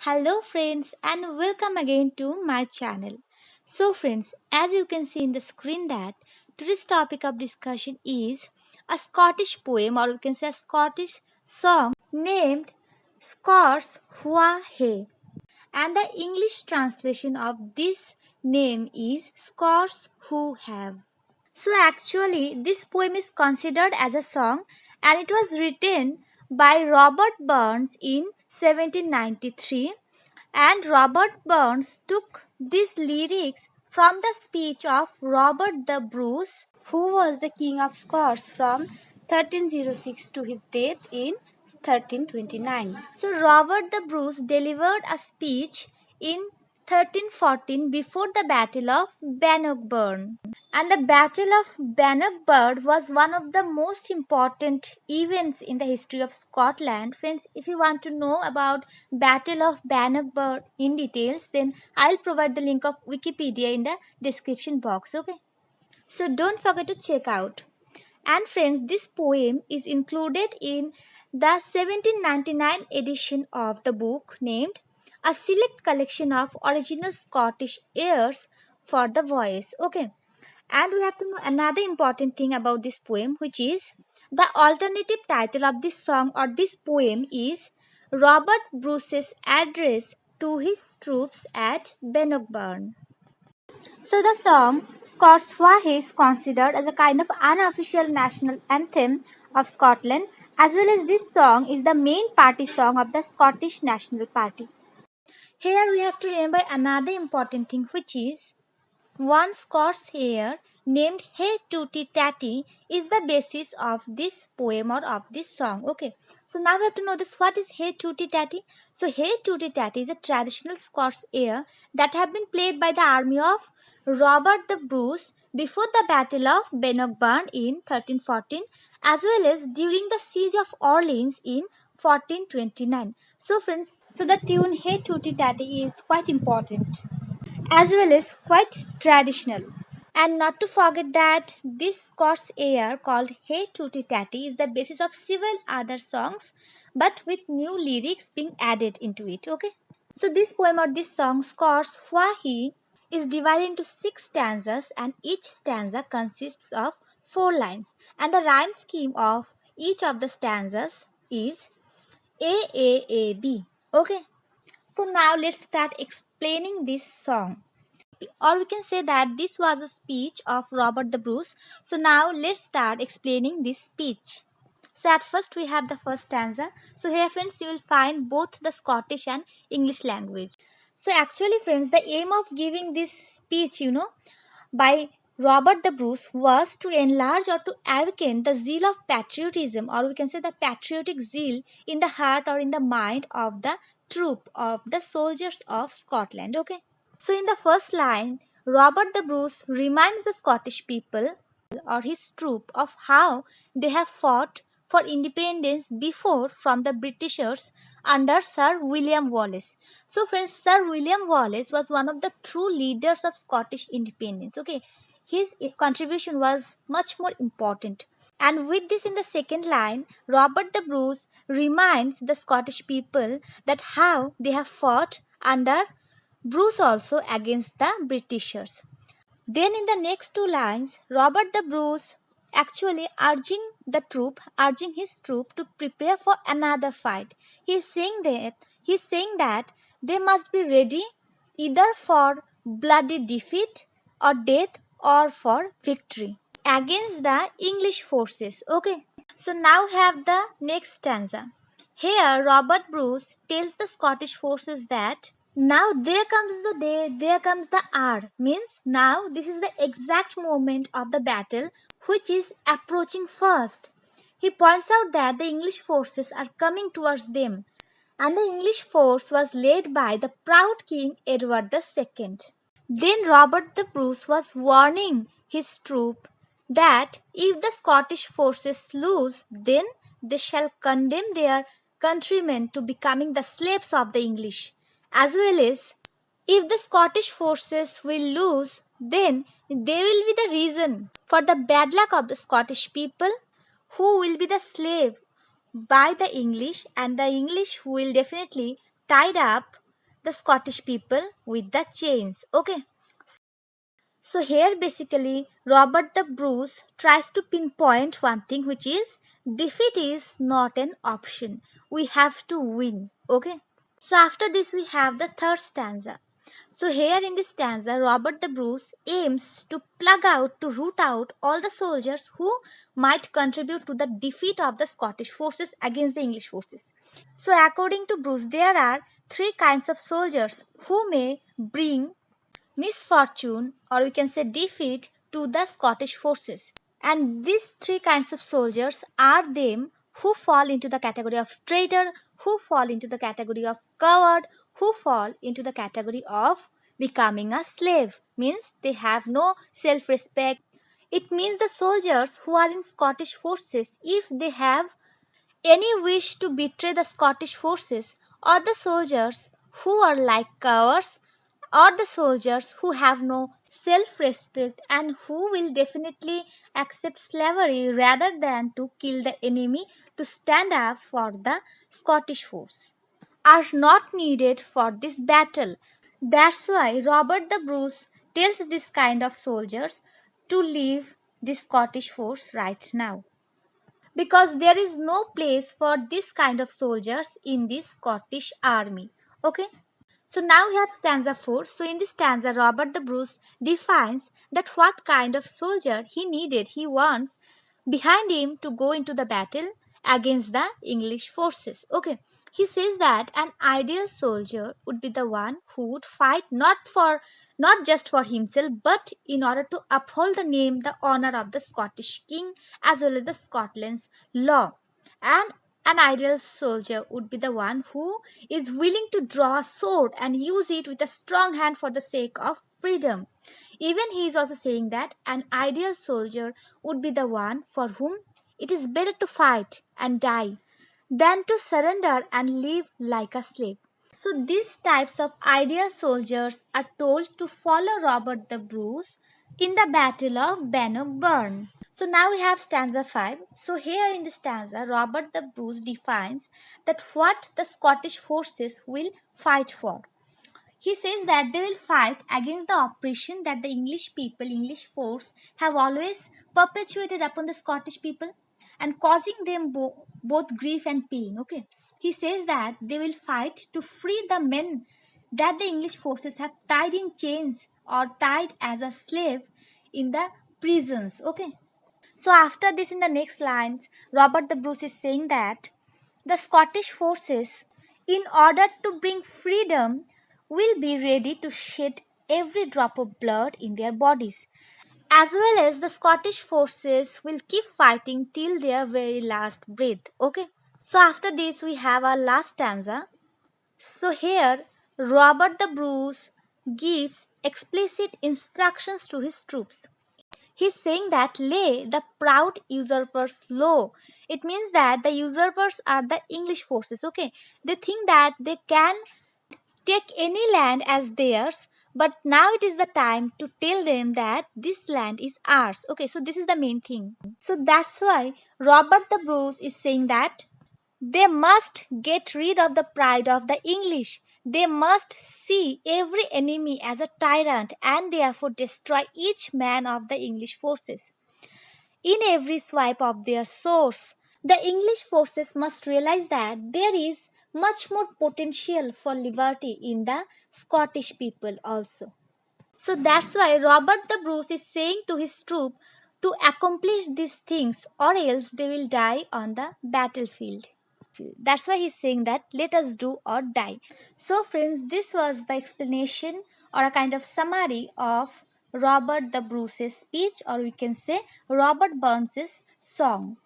Hello friends and welcome again to my channel. So friends, as you can see in the screen that today's topic of discussion is a Scottish poem, or we can say a Scottish song named Scots He, and the English translation of this name is Scots Who Have. So actually this poem is considered as a song and it was written by Robert Burns in 1793, and Robert Burns took these lyrics from the speech of Robert the Bruce, who was the King of Scots from 1306 to his death in 1329. So Robert the Bruce delivered a speech in 1314 before the Battle of Bannockburn. And the Battle of Bannockburn was one of the most important events in the history of Scotland. Friends, if you want to know about Battle of Bannockburn in details, then I'll provide the link of Wikipedia in the description box. Okay, so don't forget to check out. And friends, this poem is included in the 1799 edition of the book named A Select Collection of Original Scottish Airs for the Voice. Okay. And we have to know another important thing about this poem, which is the alternative title of this song or this poem is Robert Bruce's Address to his Troops at Bannockburn. So the song Scots Why is considered as a kind of unofficial national anthem of Scotland, as well as this song is the main party song of the Scottish National Party. Here we have to remember another important thing, which is one Scots air named Hey Tuttie Tatie is the basis of this poem or of this song. Okay, so now we have to know this. What is Hey Tuttie Tatie? So Hey Tuttie Tatie is a traditional Scots air that have been played by the army of Robert the Bruce before the Battle of Bannockburn in 1314, as well as during the siege of Orleans in 1429. So friends, so the tune Hey Tuttie Tatie is quite important as well as quite traditional. And not to forget that this Scots air called Hey Tuttie Tatie is the basis of several other songs, but with new lyrics being added into it. Okay. So this poem or this song, Scots Why, is divided into 6 stanzas, and each stanza consists of 4 lines. And the rhyme scheme of each of the stanzas is AAAB. Okay. So now let's start explaining this song, or we can say that this was a speech of Robert the Bruce. So now let's start explaining this speech. So at first we have the first stanza. So here friends, you will find both the Scottish and English language. So actually friends, the aim of giving this speech, by Robert the Bruce was to enlarge or to awaken the zeal of patriotism, or we can say the patriotic zeal in the heart or in the mind of the troop of the soldiers of Scotland. Okay. So in the first line, Robert the Bruce reminds the Scottish people or his troop of how they have fought for independence before from the Britishers under Sir William Wallace. So friends, Sir William Wallace was one of the true leaders of Scottish independence. Okay, his contribution was much more important. And with this in the second line, Robert the Bruce reminds the Scottish people that how they have fought under Bruce also against the Britishers. Then in the next 2 lines, Robert the Bruce actually urging his troop to prepare for another fight. He's saying that they must be ready either for bloody defeat or death or for victory against the English forces. Okay. So now have the next stanza. Here Robert Bruce tells the Scottish forces that now there comes the day, there comes the hour. Means now this is the exact moment of the battle which is approaching fast. He points out that the English forces are coming towards them, and the English force was led by the proud King Edward II. Then Robert the Bruce was warning his troop that if the Scottish forces lose, then they shall condemn their countrymen to becoming the slaves of the English, as well as if the Scottish forces will lose, then they will be the reason for the bad luck of the Scottish people, who will be the slave by the English, and the English will definitely tied up the Scottish people with the chains. Okay. So here basically Robert the Bruce tries to pinpoint one thing, which is defeat is not an option. We have to win. Okay. So after this we have the third stanza. So here in this stanza, Robert the Bruce aims to root out all the soldiers who might contribute to the defeat of the Scottish forces against the English forces. So according to Bruce, there are three kinds of soldiers who may bring misfortune or we can say defeat to the Scottish forces. And these three kinds of soldiers are them who fall into the category of traitor, who fall into the category of coward, who fall into the category of becoming a slave. Means they have no self-respect. It means the soldiers who are in Scottish forces, if they have any wish to betray the Scottish forces, or the soldiers who are like cowards, or the soldiers who have no self respect and who will definitely accept slavery rather than to kill the enemy to stand up for the Scottish force, are not needed for this battle. That's why Robert the Bruce tells this kind of soldiers to leave the Scottish force right now, because there is no place for this kind of soldiers in the Scottish army. Okay. So now we have stanza 4. So in this stanza, Robert the Bruce defines that what kind of soldier he wants behind him to go into the battle against the English forces. Okay. He says that an ideal soldier would be the one who would fight not just for himself but in order to uphold the name, the honor of the Scottish king as well as the Scotland's law. And an ideal soldier would be the one who is willing to draw a sword and use it with a strong hand for the sake of freedom. Even he is also saying that an ideal soldier would be the one for whom it is better to fight and die than to surrender and live like a slave. So these types of ideal soldiers are told to follow Robert the Bruce in the Battle of Bannockburn. So now we have stanza 5. So here in the stanza, Robert the Bruce defines that what the Scottish forces will fight for. He says that they will fight against the oppression that the English people, English force have always perpetuated upon the Scottish people and causing them both grief and pain. Okay. He says that they will fight to free the men that the English forces have tied in chains or tied as a slave in the prisons. Okay. So after this, in the next lines, Robert the Bruce is saying that the Scottish forces, in order to bring freedom, will be ready to shed every drop of blood in their bodies. As well as the Scottish forces will keep fighting till their very last breath. Okay. So after this, we have our last stanza. So here, Robert the Bruce gives explicit instructions to his troops. He's saying that lay the proud usurpers low. It means that the usurpers are the English forces. Okay. They think that they can take any land as theirs, but now it is the time to tell them that this land is ours. Okay, so this is the main thing. So that's why Robert the Bruce is saying that they must get rid of the pride of the English. They must see every enemy as a tyrant and therefore destroy each man of the English forces. In every swipe of their swords, the English forces must realize that there is much more potential for liberty in the Scottish people also. So that's why Robert the Bruce is saying to his troop to accomplish these things or else they will die on the battlefield. That's why he's saying that let us do or die. So friends, this was the explanation or a kind of summary of Robert the Bruce's speech, or we can say Robert Burns's song.